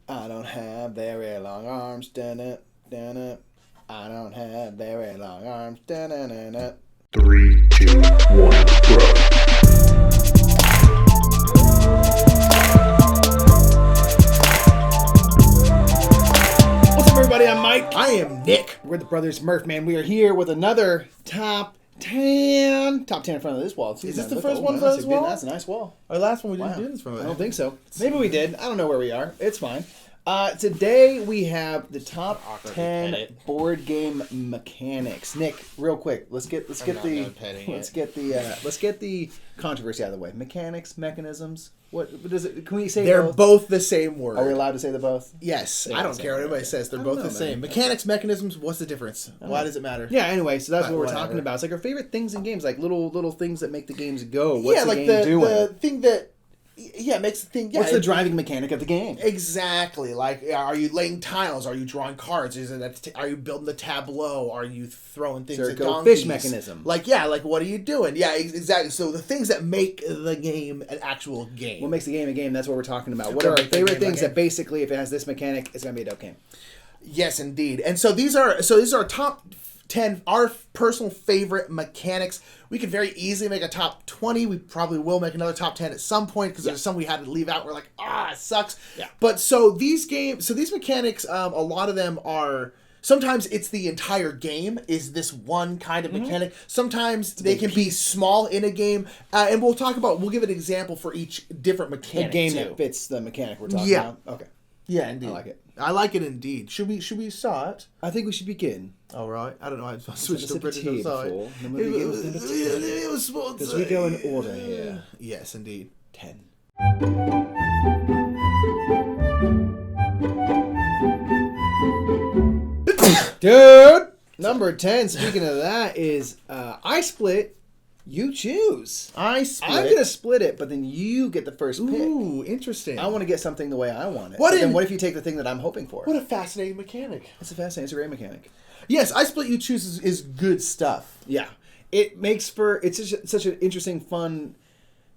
I don't have very long arms. Dun-it, dun-it. I don't have very long arms. Dun-it-dun-it. 3, 2, 1, go. What's up, everybody? I'm Mike. I am Nick. We're the brothers Murph, man. We are here with another top 10. Top 10 in front of this wall. Is this the first one for this wall? That's a nice wall. Our last one we didn't Wow. do this from. I don't think so. Maybe we did. I don't know where we are. It's fine. Today we have the top 10 board game mechanics. Nick, real quick, let's get the controversy out of the way. Mechanics, mechanisms. What does it? Can we say They're both the same word. Are we allowed to say the both? Yes. Yeah, I don't care what anybody says. They're both the same. Man. Mechanics, mechanisms. What's the difference? Why does it matter? Yeah. Anyway, so that's what we're Whatever. talking about. It's like our favorite things in games, like little things that make the games go. What's like the game doing? the thing that makes the thing. Yeah, What's the driving mechanic of the game? Exactly. Like, are you laying tiles? Are you drawing cards? Are you building the tableau? Are you throwing things at donkeys? Fish mechanism. Like, what are you doing? Yeah, exactly. So the things that make the game an actual game. What makes the game a game? That's what we're talking about. What What are our makes the favorite game a things game? that basically, if it has this mechanic, it's gonna be a dope game? Yes, indeed. And so these are our top 10, our personal favorite mechanics. We could very easily make a top 20. We probably will make another top 10 at some point because there's some we had to leave out. We're like, it sucks. Yeah. But these mechanics, a lot of them are. Sometimes it's the entire game is this one kind of mechanic. Sometimes they can be small in a game, and we'll give an example for each different mechanic. A game too. that fits the mechanic we're talking Yeah. about. Okay. Yeah, indeed. I like it. I like it indeed. Should we start? I think we should begin. All right. I don't know. I switched to sip of British. tea I'm sorry. before, then we'll begin with number 10. It was Because we go in order here. Yes, indeed. 10. Dude! Number 10, speaking of that, is I split, you choose. I split. I'm going to split it, but then you get the first pick. Ooh, interesting. I want to get something the way I want it. What But then in- what if you take the thing that I'm hoping for? What a fascinating mechanic. It's a great mechanic. Yes, I split. You choose is good stuff. Yeah. It makes for, it's such an interesting, fun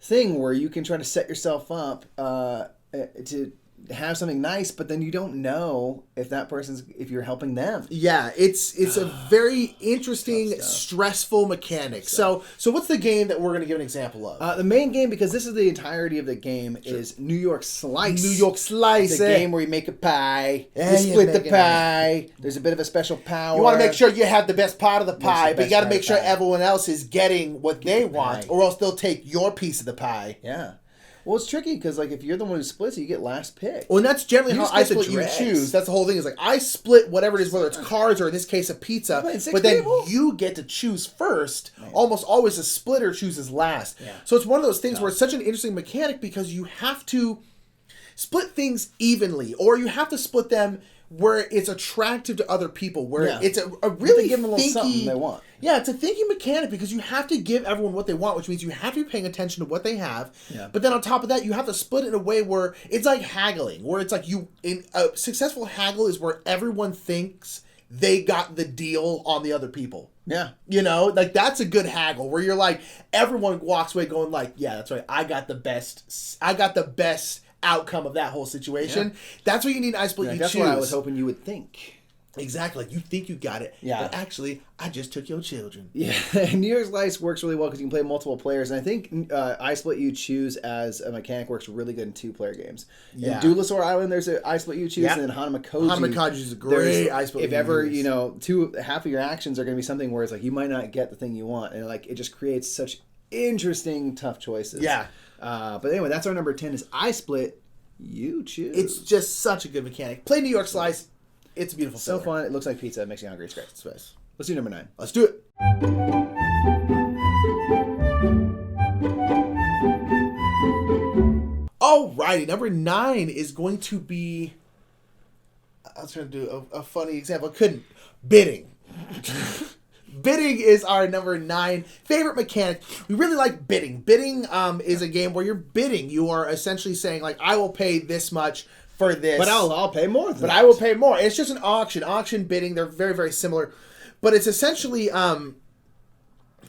thing where you can try to set yourself up to have something nice, but then you don't know if you're helping them. Yeah, it's a very interesting, Tough stuff. stressful mechanic. So what's the game that we're going to give an example of? The main game, because this is the entirety of the game, is New York Slice. New York Slice. It's a game where you make a pie, Yeah, you you split the make it pie, there's a bit of a special power. You want to make sure you have the best part of the Makes pie, the but you best got to part make of sure the pie. everyone else is getting what they want, pie. or else they'll take your piece of the pie. Yeah. Well, it's tricky, because if you're the one who splits it, you get last pick. Well, and that's generally You how just I get the split you dregs. choose. That's the whole thing. Is like I split whatever it is, whether it's cards or in this case a pizza. Playing six But then people? you get to choose first. Almost always a splitter chooses last. Yeah. So it's one of those things where it's such an interesting mechanic because you have to split things evenly, or you have to split them where it's attractive to other people, where Yeah. it's a You have really to give them a little something thinky- they want. Yeah, it's a thinking mechanic because you have to give everyone what they want, which means you have to be paying attention to what they have. Yeah. But then on top of that, you have to split it in a way where it's like haggling, where it's like in a successful haggle is where everyone thinks they got the deal on the other people. Yeah. You know, like that's a good haggle where you're like everyone walks away going like, yeah, that's right. I got the best outcome of that whole situation. Yeah. That's what you need. I split. Yeah, You that's choose. what I was hoping you would think. Exactly. Like you think you got it. Yeah. But actually, I just took your children. Yeah, New York Slice works really well because you can play multiple players, and I think I Split You Choose as a mechanic works really good in 2-player games. Yeah. In Duelosaur Island, there's a I Split You Choose, Yeah. and then Hanamakoji. Hanamakoji is a great I Split If You ever, Choose. half of your actions are going to be something where it's like you might not get the thing you want, and it just creates such interesting, tough choices. Yeah. But anyway, that's our number 10 is I Split You Choose. It's just such a good mechanic. Play New York Slice. It's a beautiful. so filler. fun. It looks like pizza. It makes you hungry. It's great. Space. Let's do number 9. Let's do it. Alrighty, number 9 is going to be. I was trying to do a funny example. I couldn't. Bidding. Bidding is our number 9 favorite mechanic. We really like bidding. Bidding is a game where you're bidding. You are essentially saying like, I will pay this much for this. But I'll pay more than But that. I will pay more. It's just an auction. Auction bidding. They're very, very similar. But it's essentially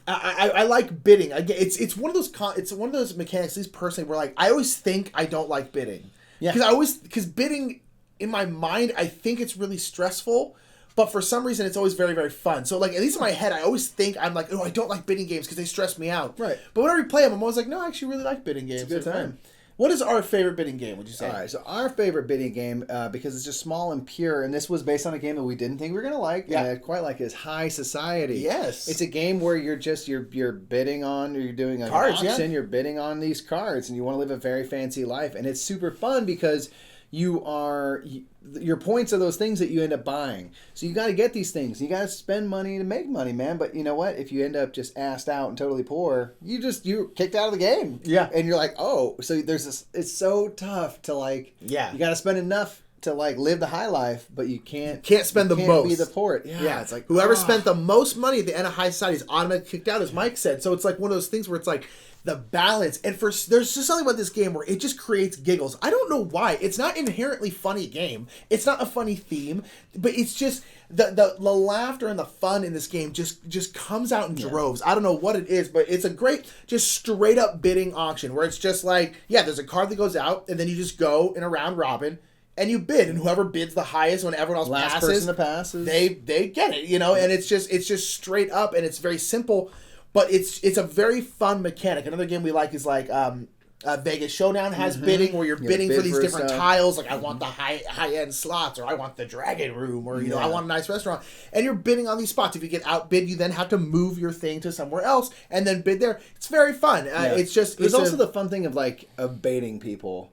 I like bidding. It's one of those it's one of those mechanics. At least personally, where like I always think I don't like bidding. Yeah. Because bidding in my mind, I think it's really stressful. But for some reason, it's always very, very fun. So, like, at least in my head, I always think I'm like, oh, I don't like bidding games because they stress me out. Right. But whenever we play them, I'm always like, no, I actually really like bidding games. It's a good time. What is our favorite bidding game, would you say? All right, so our favorite bidding game, because it's just small and pure, and this was based on a game that we didn't think we were going to like, and I quite like, is High Society. Yes. It's a game where you're bidding on, or you're doing an cards, auction, you're bidding on these cards, and you want to live a very fancy life, and it's super fun because your points are those things that you end up buying. So you got to get these things. You got to spend money to make money, man. But you know what? If you end up just assed out and totally poor, you're kicked out of the game. Yeah. And you're like, oh, so there's this. It's so tough to like. Yeah. You got to spend enough to like live the high life, but you can't spend the most. Be the poor. Yeah. It's like whoever spent the most money at the end of High Society is automatically kicked out, as Mike said. So it's like one of those things where it's like. The balance, and there's just something about this game where it just creates giggles. I don't know why. It's not inherently funny game. It's not a funny theme, but it's just the laughter and the fun in this game just comes out in droves. I don't know what it is, but it's a great just straight up bidding auction where it's just like, there's a card that goes out, and then you just go in a round robin. And you bid, and whoever bids the highest when everyone else last passes, person to passes, they get it, and it's just straight up, and it's very simple. But it's a very fun mechanic. Another game we like is like Vegas Showdown has bidding, where you're bidding for these different tiles. Like I want the high end slots, or I want the dragon room, or I want a nice restaurant. And you're bidding on these spots. If you get outbid, you then have to move your thing to somewhere else and then bid there. It's very fun. There's also the fun thing of baiting people.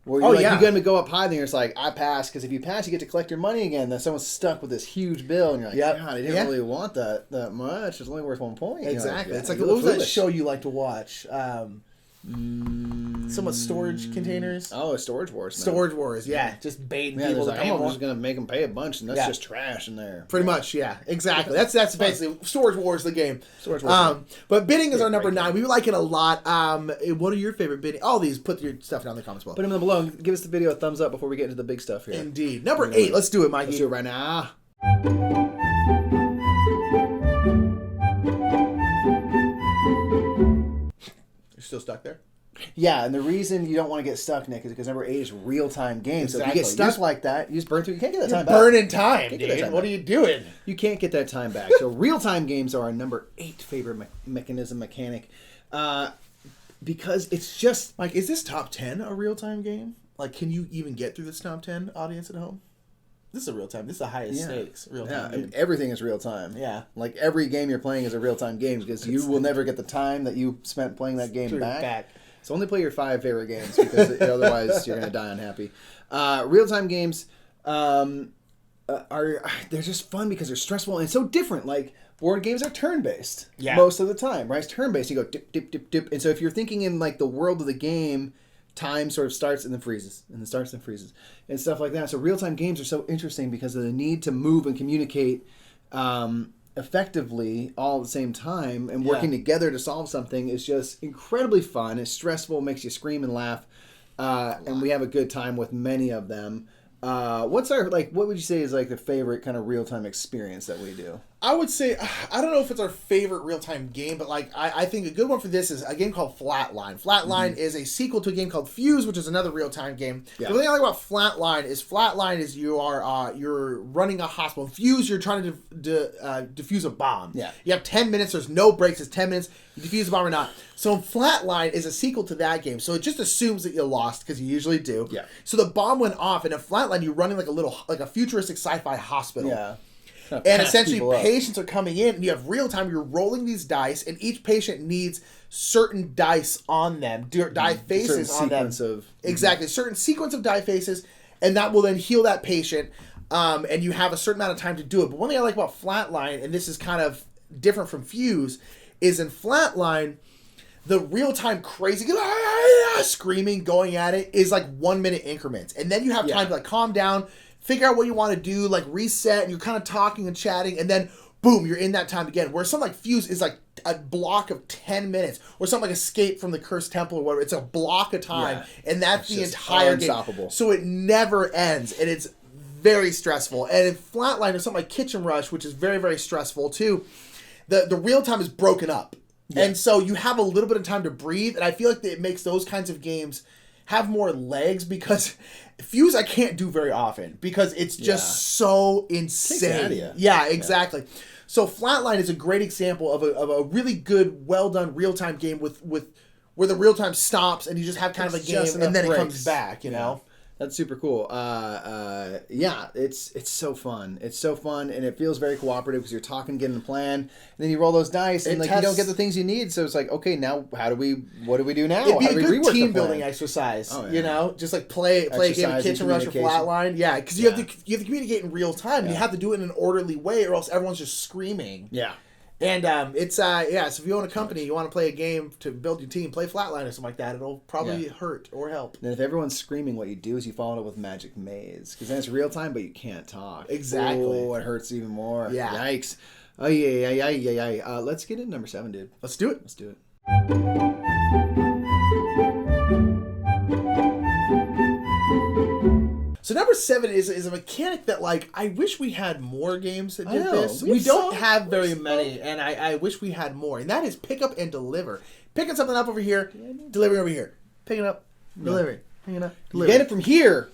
Where you're going to go up high, then you're just like, I pass, because if you pass, you get to collect your money again. Then someone's stuck with this huge bill, and you're like, God, I didn't really want that much. It's only worth 1 point. Exactly. It's like, what was that show you like to watch? Somewhat storage containers. Oh, Storage Wars. Storage Wars, just baiting people. Like, I'm just gonna make them pay a bunch, and that's just trash in there. Pretty much, exactly. That's basically Storage Wars, the game. Storage Wars. But bidding is our number 9. We like it a lot. What are your favorite bidding? All these, put your stuff down in the comments below. Put them below. Give us the video a thumbs up before we get into the big stuff here. Indeed. Number 8. Let's do it, Mikey. Let's do it right now. You're still stuck there? Yeah, and the reason you don't want to get stuck, Nick, is because number 8 is real-time games. Exactly. So if you get stuck like that, you just burn through. You can't get that time back. Burning time, dude. What are you doing? You can't get that time back. So real-time games are our number 8 favorite mechanic. Because it's just... Mike, is this top 10 a real-time game? Like, can you even get through this top 10, audience at home? This is a real-time. This is the highest stakes real-time game. Everything is real-time. Yeah. Like, every game you're playing is a real-time game because you will never get the time that you spent playing that game back. So only play your 5 favorite games because otherwise you're going to die unhappy. Real-time games they're just fun because they're stressful and so different. Like, board games are turn-based most of the time, right? It's turn-based. You go dip, dip, dip, dip. And so if you're thinking in, like, the world of the game, time sort of starts and then freezes, and then starts and freezes, and stuff like that. So real-time games are so interesting because of the need to move and communicate effectively all at the same time, and working together to solve something is just incredibly fun. It's stressful, makes you scream and laugh, and we have a good time with many of them. What would you say is like the favorite kind of real-time experience that we do? I would say, I don't know if it's our favorite real-time game, but like I think a good one for this is a game called Flatline. Flatline is a sequel to a game called Fuse, which is another real-time game. Yeah. The thing I like about Flatline is you are you're running a hospital. Fuse, you're trying to defuse a bomb. Yeah. You have 10 minutes. There's no breaks. It's 10 minutes. You defuse the bomb or not. So Flatline is a sequel to that game. So it just assumes that you lost because you usually do. Yeah. So the bomb went off, and in Flatline you're running like a futuristic sci-fi hospital. Yeah. And essentially patients are coming in, and you have real time, you're rolling these dice, and each patient needs certain dice on them, die faces on them. Exactly, certain sequence of die faces, and that will then heal that patient, and you have a certain amount of time to do it. But one thing I like about Flatline, and this is kind of different from Fuse, is in Flatline, the real-time crazy screaming, going at it, is like 1 minute increments. And then you have time to like calm down, figure out what you want to do, like reset, and you're kind of talking and chatting, and then boom, you're in that time again. Where something like Fuse is like a block of 10 minutes, or something like Escape from the Cursed Temple or whatever. It's a block of time, and that's the entire game. So it never ends, and it's very stressful. And in Flatline, there's something like Kitchen Rush, which is very, very stressful too. The real time is broken up. Yeah. And so you have a little bit of time to breathe, and I feel like it makes those kinds of games have more legs because Fuse I can't do very often because it's just so insane. Takes it out of you. Yeah, exactly. So Flatline is a great example of a really good, well done real time game with where the real time stops and you just have kind of a game and then it comes back. You know. That's super cool. Yeah, it's so fun. It's so fun, and it feels very cooperative because you're talking, getting the plan, and then you roll those dice, and like you don't get the things you need. So it's like, okay, now what do we do now? It'd be how a do we good rework team the plan? building exercise. Oh, yeah. You know, just like play a game of Kitchen Rush or Flatline. Yeah, because you have to communicate in real time. And you have to do it in an orderly way, or else everyone's just screaming. Yeah. And it's so if you own a company, you want to play a game to build your team, play Flatline or something like that. It'll probably hurt or help. And if everyone's screaming, what you do is you follow it up with Magic Maze, because then it's real time, but you can't talk. Exactly. Oh, it hurts even more. Yeah. Yikes. Oh yeah. Let's get into number 7, dude. Let's do it. Let's do it. So number 7 is a mechanic that, like, I wish we had more games that did this. We We don't have have very many, and I wish we had more. And that is pick up and deliver. Picking something up over here, delivering over here. Picking it up, delivering. Picking it up, You delivering. get it from here,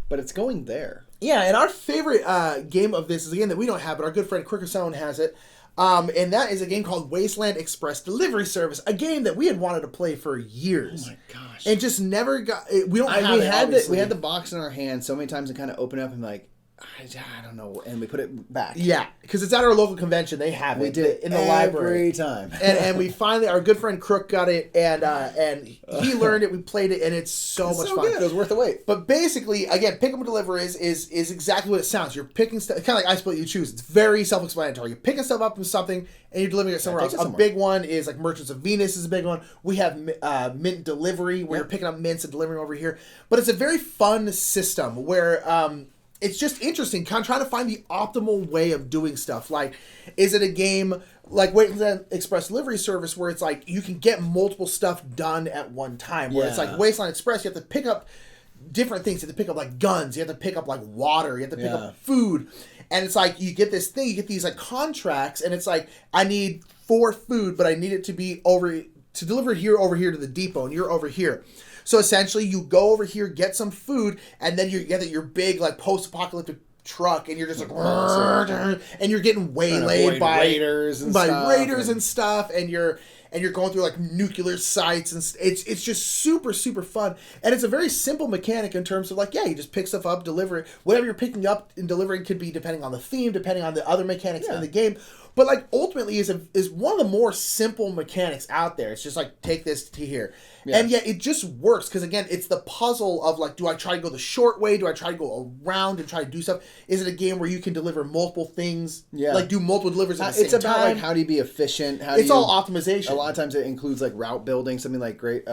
but it's going there. Yeah, and our favorite game of this is a game that we don't have, but our good friend Crickerson has it. And that is a game called Wasteland Express Delivery Service, a game that we had wanted to play for years. Oh my gosh! And just never got. We don't have we it. had Obviously. we had the box in our hand so many times and kind of open up and like, I don't know, and we put it back. Yeah, because it's at our local convention. They have it. We did in the every library time. and we finally, our good friend Crook got it, and he learned it. We played it, and it's so much fun. Good. It was worth the wait. But basically, again, pick up and deliver is exactly what it sounds. You're picking stuff, kind of like I Split You Choose. It's very self-explanatory. You're picking stuff up from something, and you're delivering it somewhere else. A big one is like Merchants of Venus is a big one. We have Mint Delivery, where you're picking up mints and delivering over here. But it's a very fun system where it's just interesting, kind of trying to find the optimal way of doing stuff. Like, is it a game like Wasteland Express Delivery Service where it's like you can get multiple stuff done at one time? Where it's like Wasteland Express, you have to pick up different things. You have to pick up like guns. You have to pick up like water. You have to pick up food. And it's like you get this thing, you get these like contracts, and it's like I need 4 food, but I need it to be to deliver here over here to the depot, and you're over here. So essentially, you go over here, get some food, and then you get your big like post-apocalyptic truck, and you're just like, and you're getting waylaid by raiders and stuff, and you're going through like nuclear sites, and it's just super fun, and it's a very simple mechanic in terms of like you just pick stuff up, deliver it. Whatever you're picking up and delivering could be depending on the theme, depending on the other mechanics in the game. But like ultimately is one of the more simple mechanics out there. It's just like take this to here. Yeah. And yet it just works because again, it's the puzzle of like, do I try to go the short way? Do I try to go around and try to do stuff? Is it a game where you can deliver multiple things? Yeah. Like do multiple deliveries at the same time? It's about like how do you be efficient? It's all optimization. A lot of times it includes like route building, something like Railways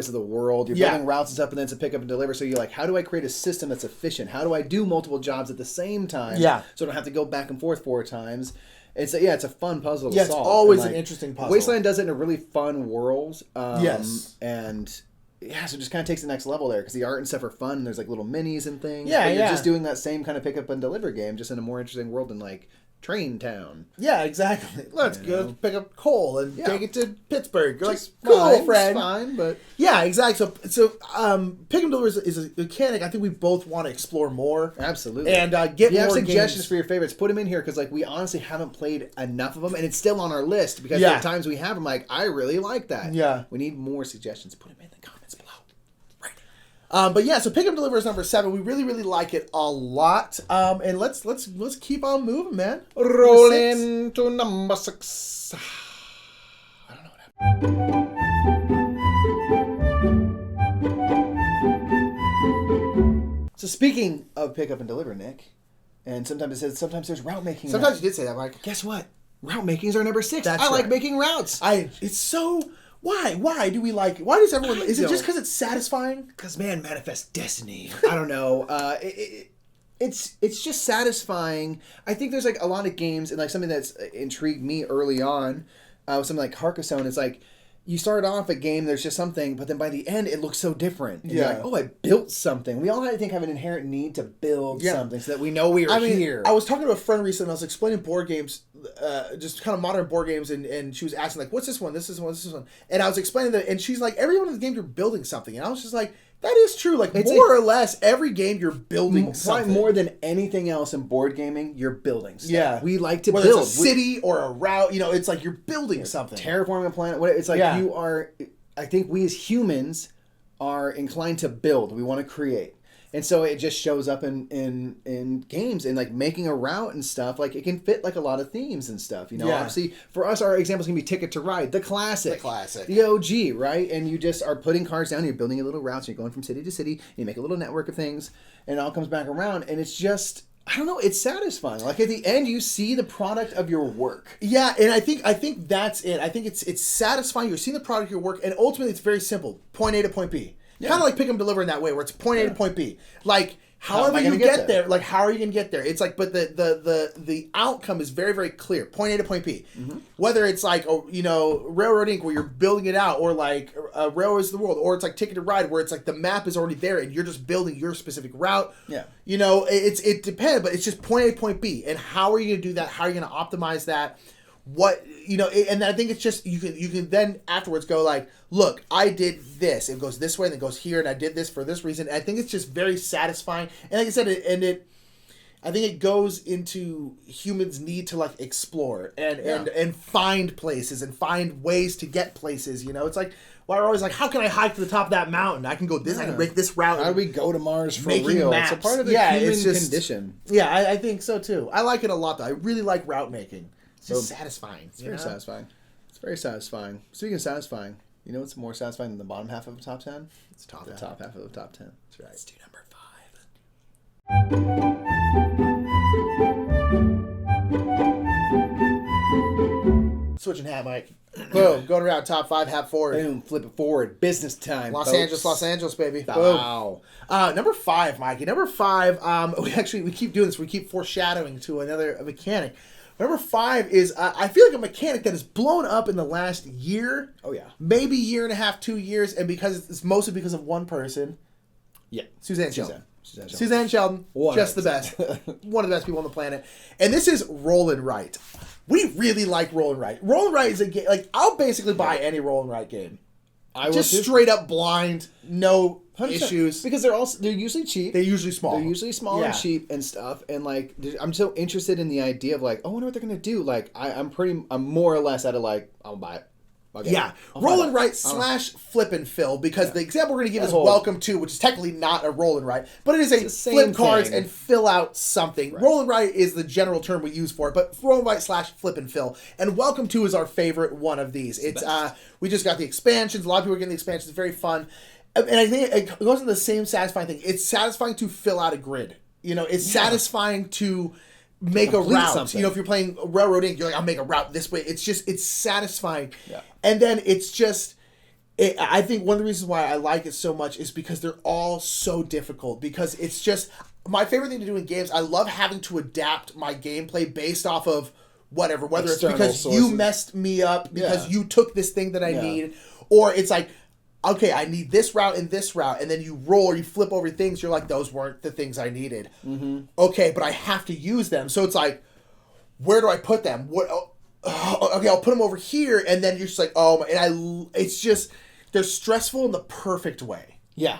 of the World. You're building routes and stuff, and then it's a pick up and deliver. So you're like, how do I create a system that's efficient? How do I do multiple jobs at the same time? Yeah. So I don't have to go back and forth 4 times. It's a fun puzzle to solve. It's always an interesting puzzle. Wasteland does it in a really fun world. Yes. And so it just kind of takes the next level there because the art and stuff are fun. There's like little minis and things. Yeah, but you're just doing that same kind of pick up and deliver game, just in a more interesting world than like Train Town. Yeah, exactly. Let's go pick up coal and take it to Pittsburgh. You're like, cool, friend. It's fine, but yeah, exactly. So pick and deliver is a mechanic I think we both want to explore more. Absolutely. And get if you more have suggestions games for your favorites, put them in here because like we honestly haven't played enough of them, and it's still on our list because there are times we have them. Like I really like that. Yeah, we need more suggestions. Put them in the comments below. But yeah, so Pick Up Deliver is number 7. We really like it a lot. And let's keep on moving, man. Rolling to number 6. I don't know what happened. So speaking of Pick Up and Deliver, Nick, and sometimes there's route making. Sometimes you did say that, Mike. Guess what? Route makings are number 6. That's I like making routes. It's so. Why do we like it? Why does everyone... Is it just because it's satisfying? Because, man, manifest destiny. I don't know. It's just satisfying. I think there's, like, a lot of games, and, like, something that's intrigued me early on, with something like Carcassonne, is, like, you start off a game, there's just something, but then by the end, it looks so different. And Yeah. you're like, oh, I built something. We all, I think, have an inherent need to build something so that we know we are here. I was talking to a friend recently, I was explaining board games, just kind of modern board games, and she was asking, like, what's this one? This is one, this is one. And I was explaining that, and she's like, every one of the games you're building something. And I was just like, that is true. Like, more or less, every game you're building something. Probably more than anything else in board gaming, you're building stuff. Yeah. We like to Whether build. it's a city or a route, it's like you're building something. Terraforming a planet. It's like you are... I think we as humans are inclined to build. We want to create. And so it just shows up in games and like making a route and stuff. Like it can fit like a lot of themes and stuff. Obviously for us, our examples can be Ticket to Ride, the classic. The OG, right? And you just are putting cards down, you're building a little routes, you're going from city to city, you make a little network of things, and it all comes back around. And it's just... I don't know. It's satisfying. Like at the end, you see the product of your work. Yeah, and I think that's it. I think it's satisfying. You're seeing the product of your work, and ultimately, it's very simple: point A to point B. Yeah. Kind of like Pick 'em Deliver in that way, where it's point A to point B. Like however you get there, like how are you going to get there? It's like, but the outcome is very, very clear: point A to point B. Mm-hmm. Whether it's like Railroad Inc., where you're building it out, or like Railroads of the World, or it's like Ticket to Ride, where it's like the map is already there and you're just building your specific route. Yeah. It depends, but it's just point A to point B. And how are you going to do that? How are you going to optimize that? And I think it's just you can then afterwards go like, look, I did this. It goes this way, and it goes here, and I did this for this reason. And I think it's just very satisfying. And like I said, I think it goes into humans' need to like explore and find places and find ways to get places. It's like, well, we're always like, how can I hike to the top of that mountain? I can go this. I can make this route. How do we go to Mars for real? Maps. It's a part of the human condition. Yeah, I think so too. I like it a lot though. I really like route making. It's just satisfying. It's very satisfying. It's very satisfying. Speaking of satisfying, you know what's more satisfying than the bottom half of the top 10? It's the top half of the top 10. That's right. Let's do number 5. Switching hat, Mike. Boom. Going around top 5, hat forward. Boom. Flip it forward. Business time. Los Angeles, baby. Wow. Boom. Number 5, Mikey. Number 5. We keep doing this. We keep foreshadowing to another mechanic. Number 5 is, I feel like a mechanic that has blown up in the last year. Oh, yeah. Maybe year and a half, 2 years, and because it's mostly because of one person. Yeah. Suzanne Sheldon. Just the best. One of the best people on the planet. And this is Roll and Write. We really like Roll and Write. Roll and Write is a game, like, I'll basically buy any Roll and Write game. Just straight up blind, no 100%. Issues. Because they're usually cheap. They're usually small. They're usually small and cheap and stuff. And like, I'm so interested in the idea of like, I wonder what they're gonna do. Like, I'm more or less at a like, I'll buy it. Roll and Write / flip and fill, because the example we're going to give is Welcome To, which is technically not a roll and write, but it is a flip cards and fill out something. Right. Roll and Write is the general term we use for it, but roll and write / flip and fill. And Welcome To is our favorite one of these. It's we just got the expansions. A lot of people are getting the expansions. It's very fun. And I think it goes into the same satisfying thing. It's satisfying to fill out a grid. It's satisfying to make a route. Something. If you're playing Railroad Inc., you're like, I'll make a route this way. It's satisfying. Yeah. And then it's just, I think one of the reasons why I like it so much is because they're all so difficult. Because it's just, my favorite thing to do in games, I love having to adapt my gameplay based off of whatever. Whether external it's because sources. You messed me up, because you took this thing that I need. Or it's like, okay, I need this route and this route, and then you roll or you flip over things, you're like, those weren't the things I needed. Mm-hmm. Okay, but I have to use them. So it's like, where do I put them? Okay, I'll put them over here, and then you're just like, it's just, they're stressful in the perfect way. Yeah.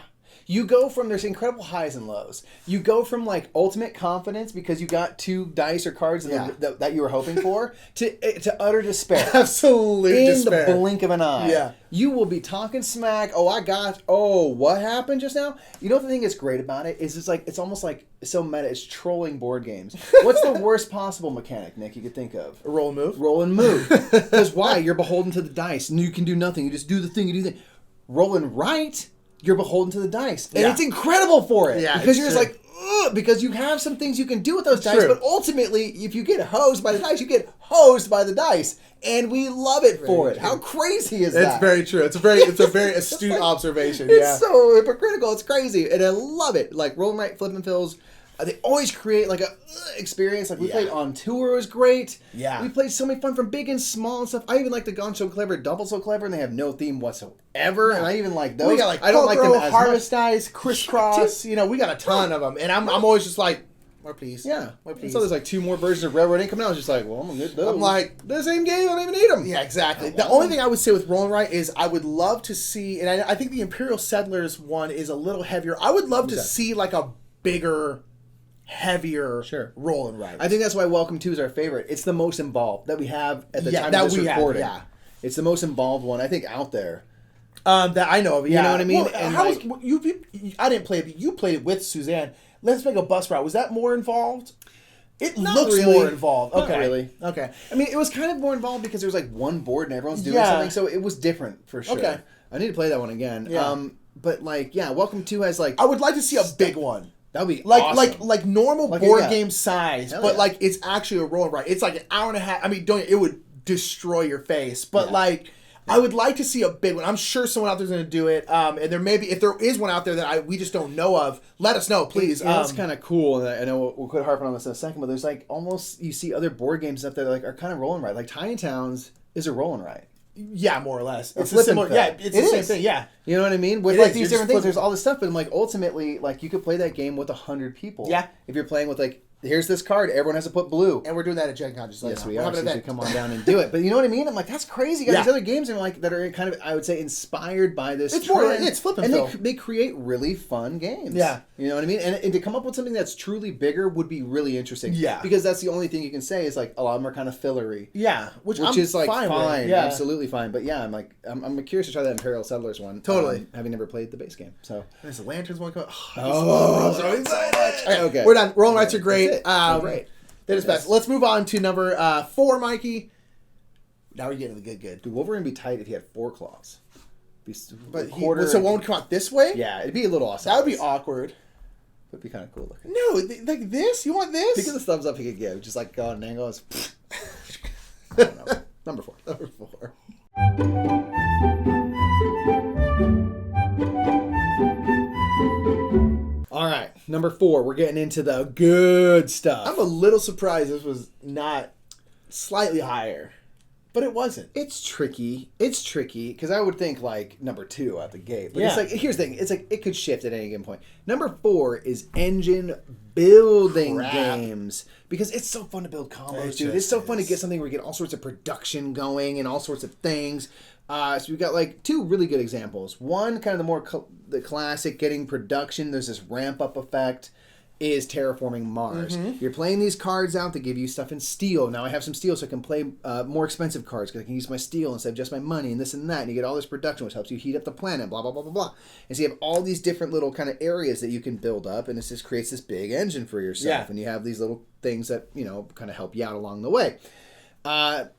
You go from, there's incredible highs and lows. You go from like ultimate confidence because you got 2 dice or cards that you were hoping for to utter despair. Absolutely despair. In the blink of an eye. Yeah. You will be talking smack. What happened just now? You know what the thing that's great about it is it's almost like so meta. It's trolling board games. What's the worst possible mechanic, Nick, you could think of? A roll and move? Roll and move. Because why? You're beholden to the dice and you can do nothing. You just do the thing, you do the thing. Roll and write, you're beholden to the dice. And it's incredible for it. Yeah, because you're just like, ugh, because you have some things you can do with those dice, but ultimately, if you get hosed by the dice, you get hosed by the dice. And we love it for it. How crazy is that? It's very true. It's a very astute observation. It's so hypocritical. It's crazy. And I love it. Like roll and write, flip and fills They always create like a experience. Like we Yeah. played on tour, was great. Yeah. We played so many fun from big and small and stuff. I even like the Gone So Clever, Double So Clever, and they have no theme whatsoever. And I even like those. We got like I don't like them as Harvest much. Dice, Crisscross. You know, we got a ton of them, and I'm always just like, more please. Yeah. More please. So there's like 2 more versions of Railroad Ink coming out. I was just like, well, I'm gonna get those. I'm like, the same game. I don't even need them. Yeah, exactly. Oh, The wow. only thing I would say with Roll and Write is I would love to see, and I think the Imperial Settlers one is a little heavier. I would love to see like a bigger, heavier Roll and Write. I think that's why Welcome 2 is our favorite. It's the most involved that we have at the time that of this we have, recording. yeah. It's the most involved one, I think, out there. That I know of. Yeah. You know what I mean? Well, And how like- was, I didn't play it, but you played it with Suzanne. Let's Make a Bus Route. Was that more involved? It Not looks really. more involved. Not Okay. really. Okay. I mean, it was kind of more involved because there was like one board and everyone's doing Yeah. something, so it was different for sure. Okay. I need to play that one again. Yeah. But like, yeah, Welcome 2 has like I would like to see a big one. that would be Like awesome. like normal Like, board yeah. game size, Hell but yeah. like it's actually a roll and write. It's like an hour and a half. I mean, don't it would destroy your face. But Yeah. like I would like to see a big one. I'm sure someone out there's going to do it. And there may be, if there is one out there that we just don't know of, let us know, please. That's kind of cool, and I know we'll quit harping on this in a second, but there's like almost you see other board games up there that like are kind of roll and write. Like Tiny Towns is a roll and write. Yeah, more or less. It's a flipping similar. thing. Yeah, it's It the same is. thing. Yeah. You know what I mean? With It like is. these You're different just things, there's all this stuff, but I'm like, ultimately, like you could play that game with 100 people. Yeah. If you're playing with like, here's this card, everyone has to put blue. And we're doing that at Gen Con. Just like Yes, now. we We're are. having So an you should event. come on down and do it. But you know what I mean? I'm like, that's crazy. You got Yeah. these other games and like that are kind of, I would say, inspired by this. It's more- trend. it's flip and and fill. they create really fun games. Yeah. You know what I mean? And to come up with something that's truly bigger would be really interesting. Yeah. Because that's the only thing you can say is like a lot of them are kind of fillery. Yeah, which I'm Is like fine. fine, With. Yeah. absolutely fine. But yeah, I'm curious to try that Imperial Settlers one. Totally. Having never played the base game, so There's the Lanterns one coming. Oh, I'm so excited. okay. We're done. Roll and Rights are great. That's it. They're great. They're just best. Let's move on to number 4, Mikey. Now we're getting the good. dude, Wolverine would be tight if he had 4 claws. But quarter. so one would come out this way? Yeah, it'd be a little awesome. That would be awkward. Would be kind of cool looking. No, like this? You want this? Think of the thumbs up he could give, just like go on an angle. I don't know. Number 4. Number 4. All right, number 4. We're getting into the good stuff. I'm a little surprised this was not slightly higher, but it wasn't. It's tricky. It's tricky because I would think like number 2 out the gate. But Yeah. it's like here's the thing. It's like it could shift at any given point. Number 4 is engine building Crap. games because it's so fun to build combos, It dude. It's just so fun to is. get something where you get all sorts of production going and all sorts of things. So we've got like 2 really good examples. One kind of the more the classic getting production. There's this ramp up effect. Is Terraforming Mars. You're playing these cards out that give you stuff in steel. Now I have some steel so I can play more expensive cards because I can use my steel instead of just my money and this and that. And you get all this production which helps you heat up the planet, blah, blah, blah, blah, blah. And so you have all these different little kind of areas that you can build up and it just creates this big engine for yourself. Yeah. And you have these little things that, you know, kind of help you out along the way.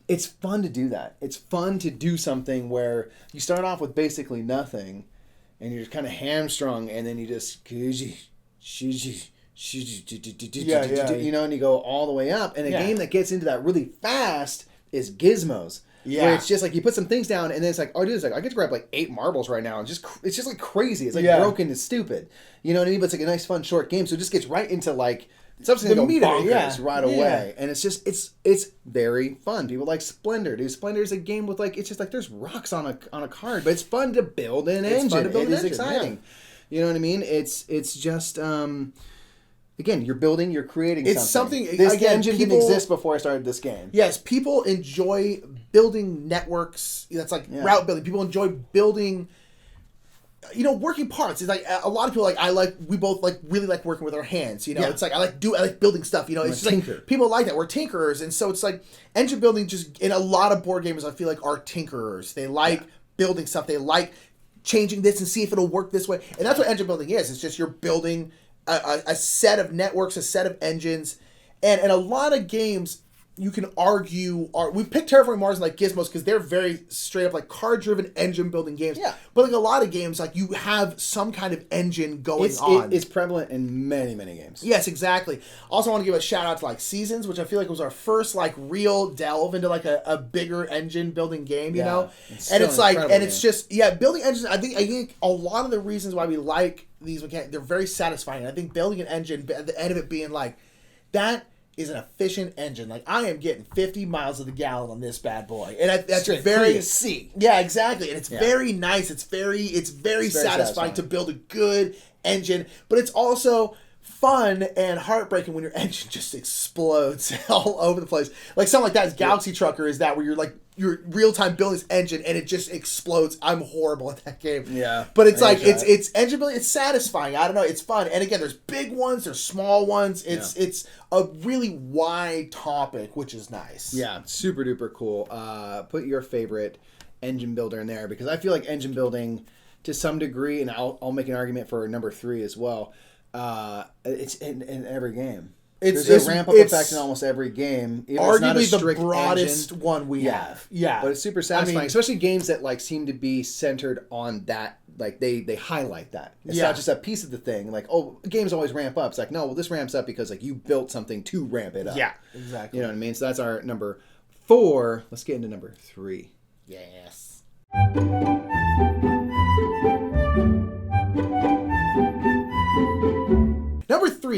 It's fun to do that. It's fun to do something where you start off with basically nothing and you're kind of hamstrung and then you just... Yeah. You know, and you go all the way up. And a Yeah. game that gets into that really fast is Gizmos. Yeah. Where it's just like you put some things down and then it's like, oh, dude, it's like I get to grab like 8 marbles right now and just it's just like crazy. It's like Yeah. broken and stupid. You know what I mean? But it's like a nice fun short game, so it just gets right into like something The to go meat of it, bonkers yeah. right Yeah. away. And it's just it's very fun. People like Splendor. Dude, Splendor is a game with like it's just like there's rocks on a card, but it's fun to build an engine. fun to build It an is engine, exciting. yeah. You know what I mean? It's just again, you're building, you're creating It's something. something- This again, engine people- didn't exist before I started this game. Yes, people enjoy building networks. That's like Yeah. route building. People enjoy building, working parts. It's like a lot of people we both really like working with our hands. Yeah. It's like I like building stuff. It's a just tinker. like people like that. We're tinkerers, and so it's like engine building. Just in a lot of board games, I feel like are tinkerers. They like building stuff. They like changing this and see if it'll work this way. And that's what engine building is. It's just you're building a set of networks, a set of engines, and a lot of games you can argue, we picked Terraforming Mars and like Gizmos because they're very straight up like card-driven engine building games. Yeah. But like a lot of games, like you have some kind of engine going on. It's prevalent in many, many games. Yes, exactly. Also, I want to give a shout out to like Seasons, which I feel like was our first like real delve into like a bigger engine building game, you know? And it's like, and it's just, building engines. I think a lot of the reasons why we like these mechanics, they're very satisfying. I think building an engine, at the end of it being like, that is an efficient engine. Like, I am getting 50 miles of the gallon on this bad boy, and that's Straight very C. Yeah, exactly, and it's very nice. It's very satisfying to build a good engine, but it's also fun and heartbreaking when your engine just explodes all over the place. Like something like that is Galaxy Trucker. Is that where you're real time building this engine and it just explodes? I'm horrible at that game. Yeah, but it's like it's engine building. It's satisfying. I don't know. It's fun. And again, there's big ones. There's small ones. It's a really wide topic, which is nice. Yeah, super duper cool. Put your favorite engine builder in there because I feel like engine building to some degree, and I'll make an argument for number 3 as well. It's in every game. There's a ramp up effect in almost every game. Arguably the broadest one we have. Yeah, but it's super satisfying, especially games that like seem to be centered on that. Like they highlight that. It's not just a piece of the thing. Like, oh, games always ramp up. It's like, no, well, this ramps up because like you built something to ramp it up. Yeah, exactly. You know what I mean? So that's our number 4. Let's get into number 3. Yes.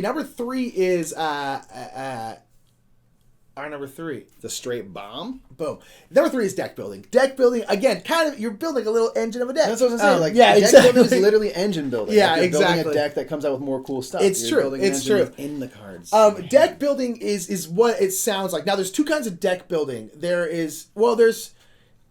Number three is our number 3. The straight bomb. Boom. Number 3 is deck building. Deck building, again, kind of, you're building a little engine of a deck. That's what I was saying. Like, yeah, deck exactly. building is literally engine building. Yeah, like you're exactly. building a deck that comes out with more cool stuff. It's true. It's true. In the cards. Deck building is what it sounds like. Now, there's 2 kinds of deck building.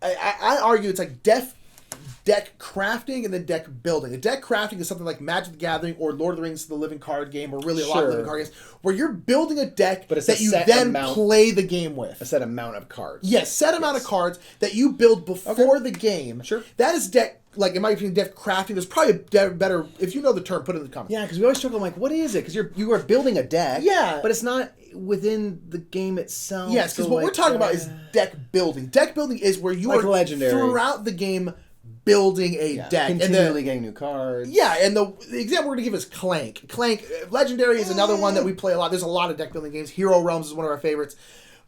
I argue it's like deck crafting and then deck building. A deck crafting is something like Magic the Gathering or Lord of the Rings, the living card game, or really a lot of living card games, where you're building a deck that you then play the game with. A set amount of cards. Yes, set amount of cards that you build before the game. Sure. That is deck, like in my opinion, deck crafting. There's probably a better, if you know the term, put it in the comments. Yeah, because we always struggle. I'm like, what is it? Because you are building a deck. Yeah. But it's not within the game itself. Yes, because what we're talking about is deck building. Deck building is where you like are Legendary. Throughout the game building a deck. Continually getting new cards. Yeah, and the example we're going to give is Clank. Legendary is another one that we play a lot. There's a lot of deck building games. Hero Realms is one of our favorites.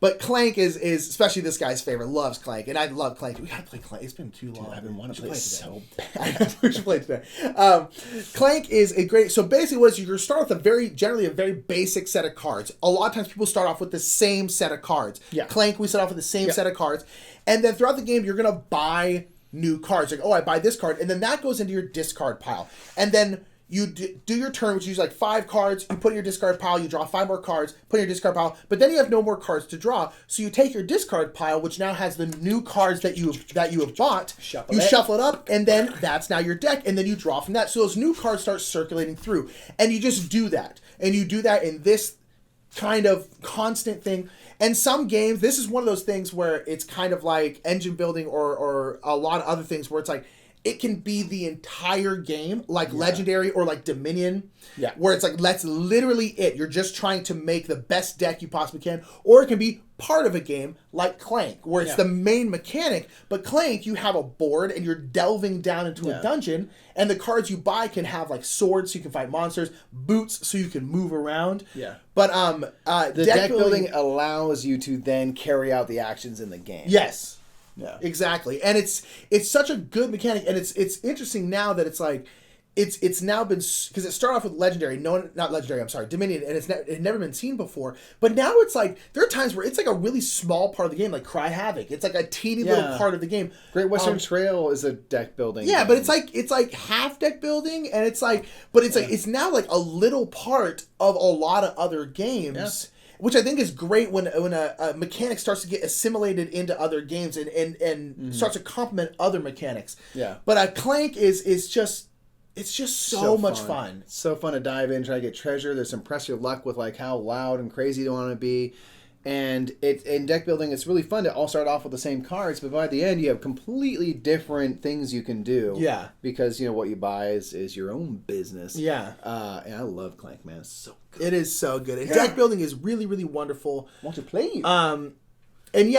But Clank is especially this guy's favorite. Loves Clank. And I love Clank. We got to play Clank. It's been too long. Dude, I've been wanting to play it so bad. We should play it today. Clank is a great... So basically what you're start with generally a very basic set of cards. A lot of times people start off with the same set of cards. Yeah. Clank, we start off with the same set of cards. And then throughout the game, you're going to buy new cards. Like, oh, I buy this card, and then that goes into your discard pile. And then you do your turn, which is like 5 cards, you put in your discard pile, you draw 5 more cards, put in your discard pile, but then you have no more cards to draw. So you take your discard pile, which now has the new cards that you have bought, shuffle it up, and then that's now your deck, and then you draw from that. So those new cards start circulating through. And you just do that. And you do that in this kind of constant thing. And some games, this is one of those things where it's kind of like engine building or a lot of other things where it's like, it can be the entire game, like Legendary or like Dominion, where it's like, that's literally it. You're just trying to make the best deck you possibly can. Or it can be part of a game like Clank, where it's the main mechanic. But Clank, you have a board and you're delving down into a dungeon, and the cards you buy can have like swords so you can fight monsters, boots so you can move around. Yeah. But the deck building allows you to then carry out the actions in the game. Yes. Yeah. Exactly. And it's such a good mechanic, and it's interesting now that it's like it's now been, because it started off with Legendary, Dominion, and it's never been seen before. But now it's like there are times where it's like a really small part of the game, like Cry Havoc. It's like a teeny little part of the game. Great Western Trail is a deck building. Yeah, game. but it's like half deck building, and it's like it's now like a little part of a lot of other games. Yeah. Which I think is great when a mechanic starts to get assimilated into other games and starts to complement other mechanics. Yeah. But a Clank is just so much fun. It's so fun to dive in, try to get treasure. There's some press your luck with like how loud and crazy you want to be. And in deck building, it's really fun to all start off with the same cards, but by the end, you have completely different things you can do. Yeah. Because, what you buy is your own business. Yeah. And I love Clank, man. It's so good. It is so good. And deck building is really, really wonderful. Want to play you. And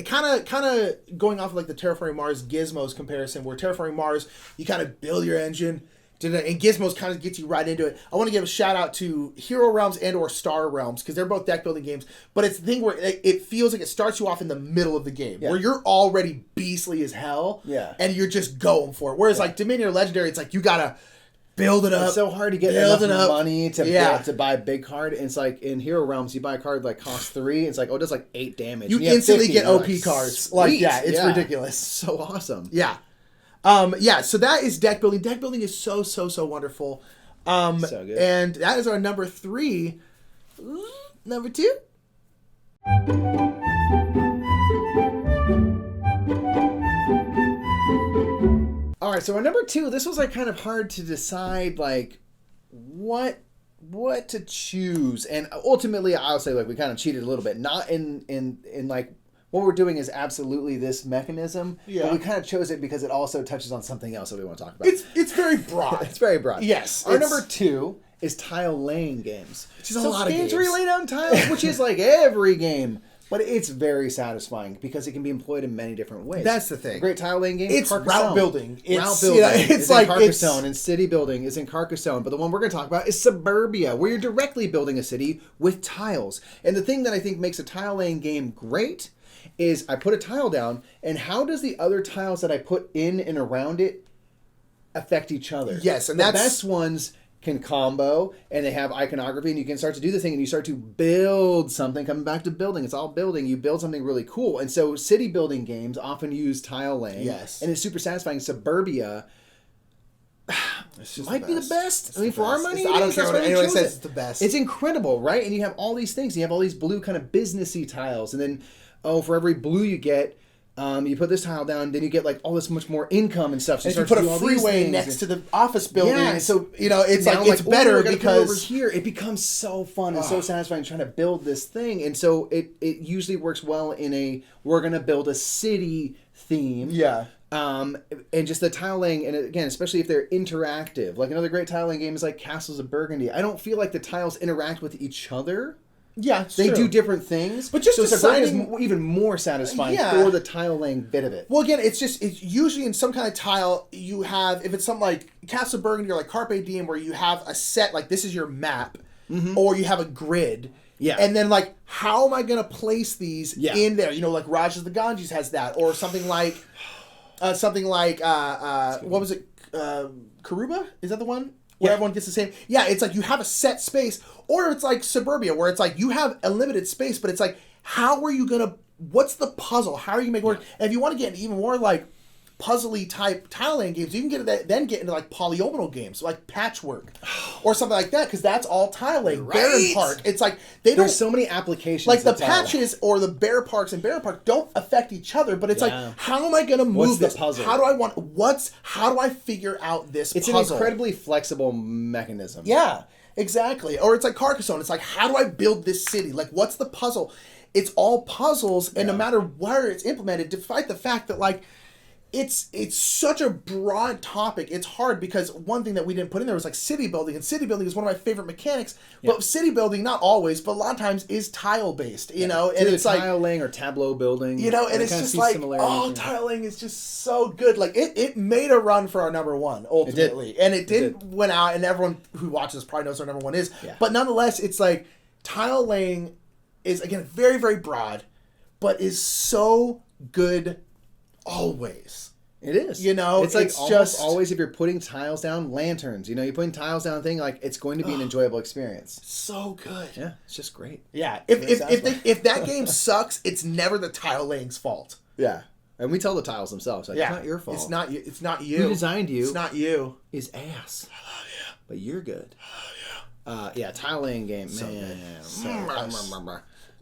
kind of going off of like the Terraforming Mars Gizmos comparison, where Terraforming Mars, you kind of build your engine, and Gizmos kind of gets you right into it. I want to give a shout out to Hero Realms and or Star Realms, because they're both deck building games, but it's the thing where it feels like it starts you off in the middle of the game, where you're already beastly as hell, and you're just going for it. Whereas like Dominion or Legendary, it's like you gotta build it up. It's so hard to get enough money to buy a big card. And it's like in Hero Realms, you buy a card like costs 3. It's like, it does like 8 damage. You instantly get OP cards. Like, it's ridiculous. So awesome. Yeah. So that is deck building. Deck building is so wonderful. So good. And that is our number 3. Number 2. All right, so our number 2, this was like kind of hard to decide like what to choose. And ultimately, I'll say like we kind of cheated a little bit. Not in like what we're doing is absolutely this mechanism, but we kind of chose it because it also touches on something else that we want to talk about. It's very broad. It's very broad. Yes. Our number 2 is tile laying games. Which is a lot of games. Where you lay down tiles, which is like every game. But it's very satisfying because it can be employed in many different ways. That's the thing. A great tile laying game. It's Carcassonne. route building. It's like Carcassonne, and city building is in Carcassonne. But the one we're going to talk about is Suburbia, where you're directly building a city with tiles. And the thing that I think makes a tile laying game great is I put a tile down, and how does the other tiles that I put in and around it affect each other? Yes, and the best ones can combo, and they have iconography, and you can start to do the thing, and you start to build something. Coming back to building, it's all building. You build something really cool. And so city building games often use tile laying. Yes. And it's super satisfying. Suburbia might be the best. I mean, for our money, I don't care what anyone says, it's the best. It's incredible, right? And you have all these things. You have all these blue kind of businessy tiles, and then for every blue you get, you put this tile down, then you get like all this much more income and stuff. So if you put a freeway next to the office building, so it's like it's better because over here it becomes so fun and so satisfying trying to build this thing. And so it usually works well in we're gonna build a city theme. Yeah. And just the tile laying, and again, especially if they're interactive. Like another great tile laying game is like Castles of Burgundy. I don't feel like the tiles interact with each other. Yeah, they do different things, but just deciding is even more satisfying for the tile laying bit of it. Well, again, it's usually in some kind of tile you have, if it's something like Castle of Burgundy or like Carpe Diem, where you have a set, like this is your map, or you have a grid. Yeah. And then like, how am I going to place these in there? Like Rajas the Ganges has that, or something like what was it? Karuba? Is that the one? Where everyone gets the same. Yeah, it's like you have a set space. Or it's like Suburbia, where it's like you have a limited space, but it's like, how are you going to... What's the puzzle? How are you going to make it work? And if you want to get even more like puzzly type tile laying games, you can get into like polyomino games, like Patchwork. Or something like that, because that's all tile laying. Right. Barren Park. It's like, there's so many applications. Like the patches or the Bear Parks and Barren Park don't affect each other, but it's like, how am I going to move this? The puzzle? How do I figure out this puzzle? It's an incredibly flexible mechanism. Yeah, exactly. Or it's like Carcassonne. It's like, how do I build this city? Like, what's the puzzle? It's all puzzles, and no matter where it's implemented, despite the fact that like, it's such a broad topic. It's hard because one thing that we didn't put in there was like city building, and city building is one of my favorite mechanics. But city building, not always, but a lot of times is tile based. And it's like tile laying or tableau building. And it's just like tile laying is just so good. Like it made a run for our number 1 ultimately, and it did went out, and everyone who watches probably knows our number 1 is. Yeah. But nonetheless, it's like tile laying is again very very broad, but is so good. Always. It is. It's like just always if you're putting tiles down, lanterns. You're putting tiles down thing, like it's going to be an enjoyable experience. So good. Yeah, it's just great. Yeah. If that game sucks, it's never the tile laying's fault. Yeah. And we tell the tiles themselves, like, it's not your fault. It's not you. It's not you. Who designed you? It's not you. Is ass. I love you. But you're good. I love you. Tile laying game, man.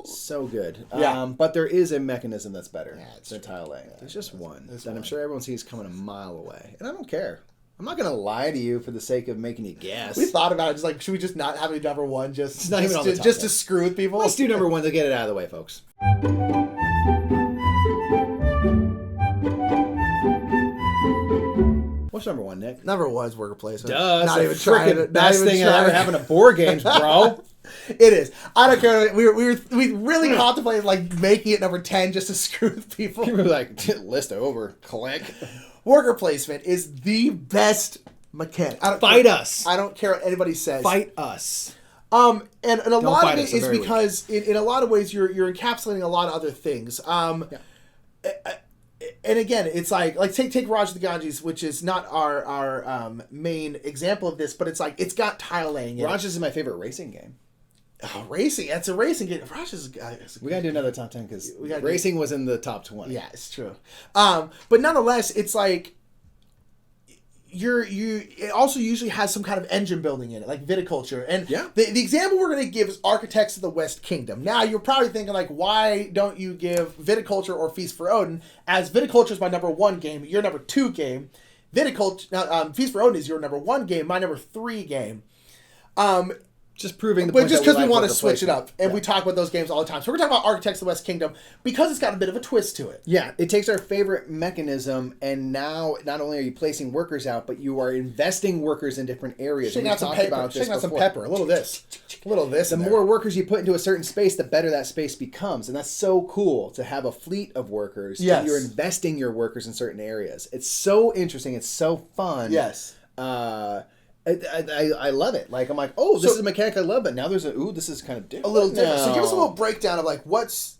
So good. Yeah. But there is a mechanism that's better than tile laying. There's just one that I'm sure everyone sees coming a mile away. And I don't care. I'm not gonna lie to you for the sake of making you guess. We thought about it. Just like, should we just not have a number one? Just not even on the top just 10. to screw with people. Let's do number one to get it out of the way, folks. What's number one, Nick? Number one is worker placement. Duh, not even the trying to. freaking best thing I've ever happened to board games, bro. It is. I don't care. We really contemplated like making it number 10 just to screw with people. People are like, list over, click. Worker placement is the best mechanic. Fight us. I don't care what anybody says. Fight us. And a lot of fight it us, is I'm very because in a lot of ways you're encapsulating a lot of other things. And again, it's like take Raj the Ganges, which is not our main example of this, but it's like it's got tile laying in Raj is my favorite racing game. Oh, racing. It's a racing game. Raj is we gotta do another top 10 because racing was in the top 20. Yeah, it's true. But nonetheless, it's like it also usually has some kind of engine building in it, like viticulture. And the example we're going to give is Architects of the West Kingdom. Now, you're probably thinking, like, why don't you give Viticulture or Feast for Odin? As Viticulture is my number 1 game, your number 2 game. Viticulture, Feast for Odin is your number 1 game, my number 3 game. Just proving the point. But just because we want to switch it up. And we talk about those games all the time. So we're talking about Architects of the West Kingdom because it's got a bit of a twist to it. Yeah, it takes our favorite mechanism, and now not only are you placing workers out, but you are investing workers in different areas. Shaking out some pepper. Shaking out some pepper. A little of this. A little of this. The more workers you put into a certain space, the better that space becomes. And that's so cool to have a fleet of workers. Yes. And you're investing your workers in certain areas. It's so interesting. It's so fun. Yes. I love it. Like, I'm like, oh, this is a mechanic I love, but now there's this is kind of different. A little different. So give us a little breakdown of like what's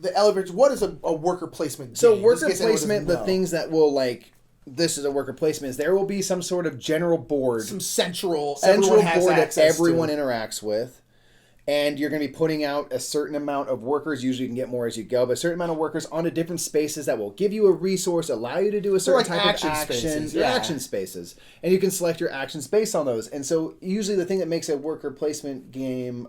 the elevator. What is a worker placement game? So worker placement, the things that will like, this is a worker placement, is there will be some sort of general board. Some central board that everyone interacts with. And you're going to be putting out a certain amount of workers. Usually you can get more as you go, but a certain amount of workers onto different spaces that will give you a resource, allow you to do a certain type of action. Spaces, action spaces. And you can select your actions based on those. And so usually the thing that makes a worker placement game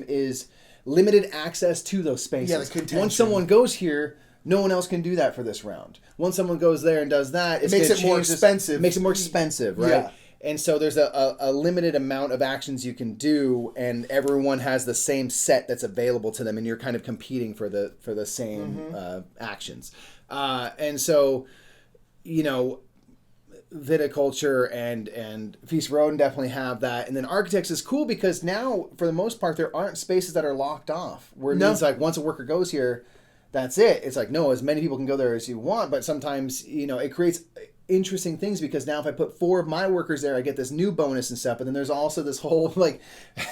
is limited access to those spaces. Yeah, the contention. Once someone goes here, no one else can do that for this round. Once someone goes there and does that, it makes it more expensive. Makes it more expensive, right? Yeah. And so there's a limited amount of actions you can do, and everyone has the same set that's available to them, and you're kind of competing for the same actions. And so, Viticulture and Feast for Odin definitely have that. And then Architects is cool because now, for the most part, there aren't spaces that are locked off. Where it means like once a worker goes here, that's it. It's like, no, as many people can go there as you want, but sometimes, it creates interesting things because now if I put 4 of my workers there, I get this new bonus and stuff. But then there's also this whole like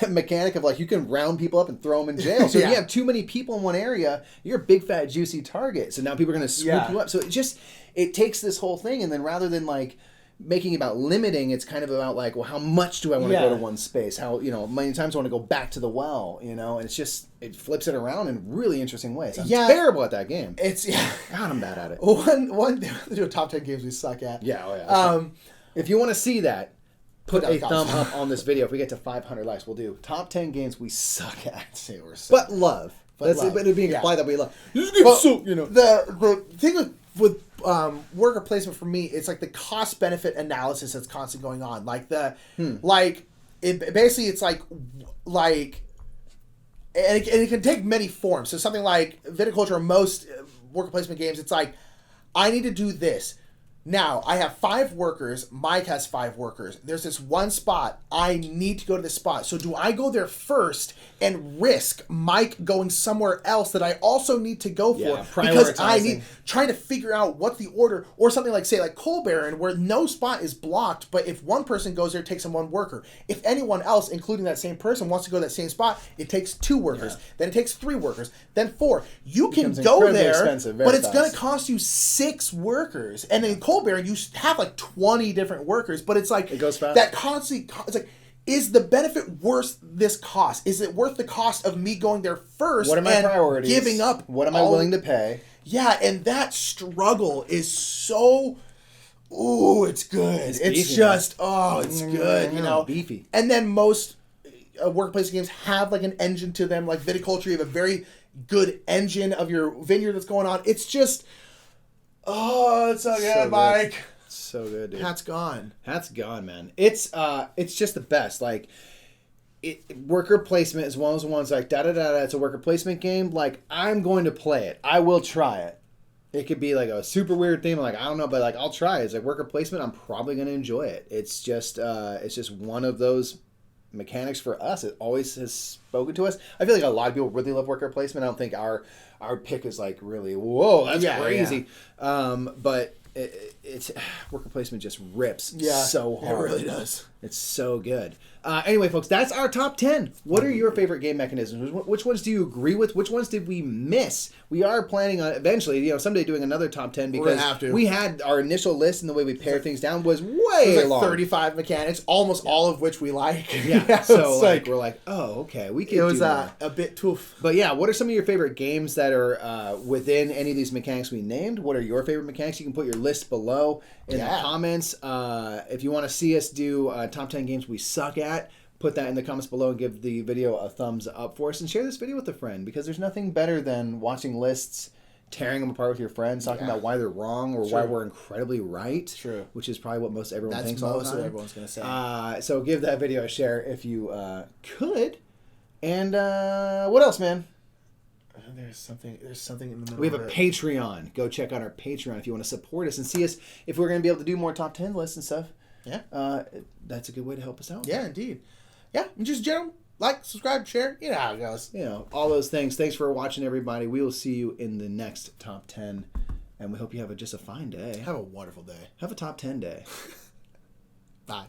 mechanic of like you can round people up and throw them in jail. So if you have too many people in one area, you're a big fat juicy target. So now people are going to swoop you up. So it takes this whole thing, and then rather than like making it about limiting, it's kind of about like, well, how much do I want to go to one space? How, many times I want to go back to the well, and it's just, it flips it around in really interesting ways. I'm terrible at that game. God, I'm bad at it. One thing, we do top 10 games we suck at. If you want to see that, put a thumb up on this video. If we get to 500 likes, we'll do top 10 games we suck at. But love. But it'd be implied that we love. The thing with worker placement for me, it's like the cost benefit analysis that's constantly going on. Like it's like and it can take many forms. So something like Viticulture or most worker placement games, it's like, I need to do this. Now, I have 5 workers. Mike has 5 workers. There's this one spot. I need to go to this spot. So do I go there first and risk Mike going somewhere else that I also need to go for? Because I need trying to figure out what the order, or something like, say, like Coal Baron, where no spot is blocked, but if one person goes there, it takes them 1 worker. If anyone else, including that same person, wants to go to that same spot, it takes 2 workers. Then it takes 3 workers. Then 4. You can go there, but it's going to cost you 6 workers. And in Coal Baron, you have like 20 different workers, but it's like, it goes fast. That constantly, it's like, is the benefit worth this cost? Is it worth the cost of me going there first? What are my priorities? Giving up? What am I willing to pay? Yeah, and that struggle is so. Ooh, it's good. It's beefy, just it's good. Beefy. And then most workplace games have like an engine to them. Like Viticulture, you have a very good engine of your vineyard that's going on. It's just. Oh, it's so good, Mike. So good, dude. Hat's gone. Hat's gone, man. It's just the best. Like, worker placement is one of those ones like da da da da. It's a worker placement game. Like, I'm going to play it. I will try it. It could be like a super weird theme. Like, I don't know, but like I'll try it. It's like worker placement. I'm probably going to enjoy it. It's just one of those mechanics for us. It always has spoken to us. I feel like a lot of people really love worker placement. I don't think our pick is like really whoa. That's crazy. Yeah. But it's worker placement just rips so hard. It really does. It's so good. Anyway, folks, that's our top 10. What are your favorite game mechanisms? Which ones do you agree with? Which ones did we miss? We are planning on eventually, someday doing another top 10 because we had our initial list and the way we pared things down was way long. 35 mechanics, almost all of which we like. Yeah. So we're like, oh, okay, we can. It was a bit tough. But yeah, what are some of your favorite games that are within any of these mechanics we named? What are your favorite mechanics? You can put your list below in the comments. If you want to see us do top 10 games we suck at, put that in the comments below and give the video a thumbs up for us and share this video with a friend because there's nothing better than watching lists, tearing them apart with your friends, talking about why they're wrong or why we're incredibly right. True. Which is probably what most everyone thinks all the time. That's what everyone's going to say. So give that video a share if you could. And what else, man? There's something in the middle. We have a Patreon. Go check out our Patreon if you want to support us and see us if we're going to be able to do more top 10 lists and stuff. Yeah. That's a good way to help us out. Yeah, indeed. Yeah, and just general like, subscribe, share. You know how it goes. All those things. Thanks for watching, everybody. We will see you in the next top 10. And we hope you have just a fine day. Have a wonderful day. Have a top 10 day. Bye.